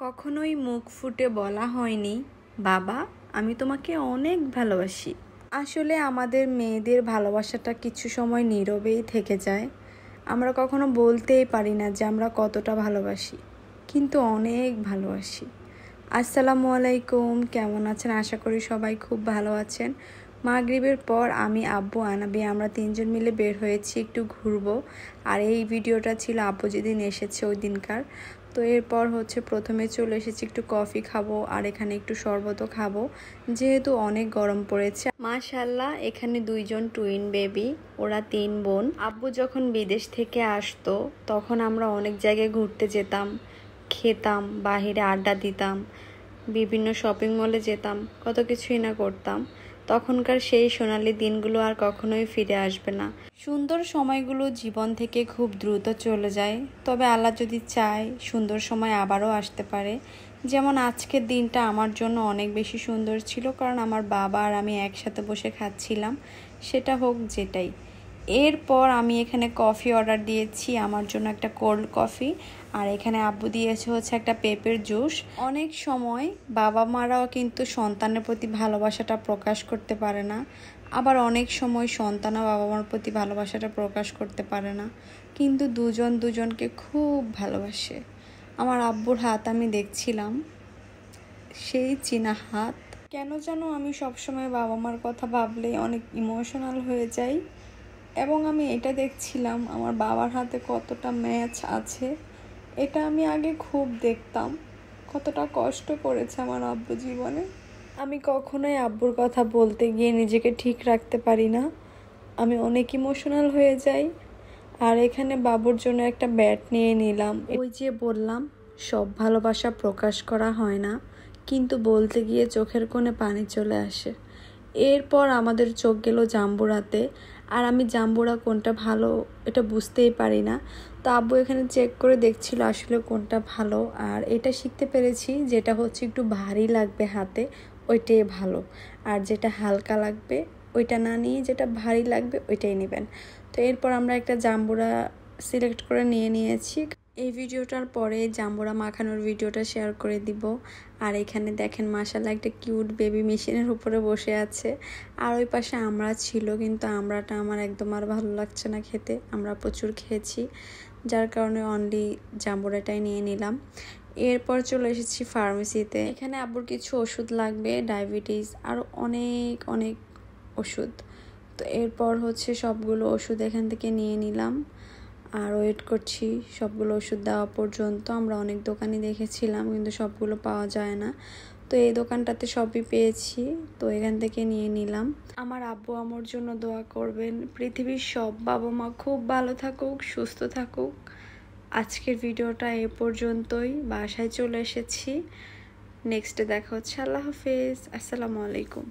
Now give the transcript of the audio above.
কখনোই মুখ ফুটে বলা হয়নি, বাবা আমি তোমাকে অনেক ভালোবাসি। আসলে আমাদের মেয়েদের ভালোবাসাটা কিছু সময় নীরবেই থেকে যায়। আমরা কখনো বলতেই পারি না যে আমরা কতটা ভালোবাসি, কিন্তু অনেক ভালোবাসি। আসসালামু আলাইকুম, কেমন আছেন? আশা করি সবাই খুব ভালো আছেন। মাগরিবের পর আমি, আব্বু, আনাবি আমরা তিনজন মিলে বের হয়েছি একটু ঘুরবো। আর এই ভিডিওটা ছিল আব্বু যেদিন এসেছে ওই দিনকার। তো এরপর প্রথমে চলে এসেছি একটু কফি খাবো আর এখানে একটু শরবতও খাবো, যেহেতু অনেক গরম পড়েছে। মাশাল্লাহ, এখানে দুইজন টুইন বেবি, ওরা 3 বোন। আব্বু যখন বিদেশ থেকে আসতো তখন আমরা অনেক জায়গায় ঘুরতে যেতাম, খেতাম, বাহিরে আড্ডা দিতাম, বিভিন্ন শপিং মলে যেতাম, কত কিছুই না করতাম। তখনকার সেই সোনালি দিনগুলো আর কখনোই ফিরে আসবে না। সুন্দর সময়গুলো জীবন থেকে খুব দ্রুত চলে যায়, তবে আল্লাহ যদি চায় সুন্দর সময় আবারও আসতে পারে। যেমন আজকের দিনটা আমার জন্য অনেক বেশি সুন্দর ছিল, কারণ আমার বাবা আর আমি একসাথে বসে খাচ্ছিলাম, সেটা হোক যেটাই। এরপর আমি এখানে কফি অর্ডার দিয়েছি, আমার জন্য একটা কোল্ড কফি, আর এখানে আব্বু দিয়েছে একটা পেঁপের জুস। অনেক সময় বাবা মারাও কিন্তু সন্তানের প্রতি ভালোবাসাটা প্রকাশ করতে পারে না, আবার অনেক সময় সন্তানও বাবা মার প্রতি ভালোবাসাটা প্রকাশ করতে পারে না, কিন্তু দুজন দুজনকে খুব ভালোবাসে। আমার আব্বুর হাত আমি দেখছিলাম, সেই চীনা হাত। কেন যেন আমি সবসময় বাবা মার কথা ভাবলেই অনেক ইমোশনাল হয়ে যাই, এবং আমি এটা দেখছিলাম আমার বাবার হাতে কতটা ম্যাচ আছে। এটা আমি আগে খুব দেখতাম, কতটা কষ্ট করেছে আমার আব্বু জীবনে। আমি কখনোই আব্বুর কথা বলতে গিয়ে নিজেকে ঠিক রাখতে পারি না, আমি অনেক ইমোশনাল হয়ে যাই। আর এখানে বাবুর জন্য একটা ব্যাট নিয়ে নিলাম। ওই যে বললাম, সব ভালোবাসা প্রকাশ করা হয় না, কিন্তু বলতে গিয়ে চোখের কোণে পানি চলে আসে। এরপর আমাদের চোখ গেল জাম্বুরাতে, আর আমি জাম্বুরা কোনটা ভালো এটা বুঝতেই পারি না। তো আব্বু এখানে চেক করে দেখছিল আসলে কোনটা ভালো, আর এটা শিখতে পেরেছি যেটা একটু ভারী লাগবে হাতে ওইটাই ভালো, আর যেটা হালকা লাগবে ওইটা না নিয়ে যেটা ভারী লাগবে ওইটাই নেবেন। তো এরপর আমরা একটা জাম্বুরা সিলেক্ট করে নিয়েছি। এই ভিডিওটার পরে জাম্বুরা মাখানোর ভিডিওটা শেয়ার করে দিব। আর এখানে দেখেন মাশাআল্লাহ একটা কিউট বেবি মেশিনের উপরে বসে আছে, আর ওই পাশে আমরা ছিল, কিন্তু আমরাটা আমার একদম আর ভালো লাগছে না খেতে। আমরা প্রচুর খেয়েছি, যার কারণে অনলি জাম্বুরাটাই নিয়ে নিলাম। এরপর চলে এসেছি ফার্মেসিতে। এখানে আব্বুর কিছু ওষুধ লাগবে, ডায়াবেটিস আর অনেক অনেক ওষুধ। তো এরপর সবগুলো ওষুধ এখান থেকে নিয়ে নিলাম, আর ওয়েট করছি সবগুলো ওষুধ দেওয়া পর্যন্ত। আমরা অনেক দোকানই দেখেছিলাম, কিন্তু সবগুলো পাওয়া যায় না। তো এই দোকানটাতে সবই পেয়েছি, তো এখান থেকে নিয়ে নিলাম। আমার আব্বু আমার জন্য দোয়া করবেন। পৃথিবীর সব বাবা মা খুব ভালো থাকুক, সুস্থ থাকুক। আজকের ভিডিওটা এ পর্যন্তই, বাসায় চলে এসেছি। নেক্সটে দেখা হচ্ছে। আল্লাহ হাফেজ, আসসালামু আলাইকুম।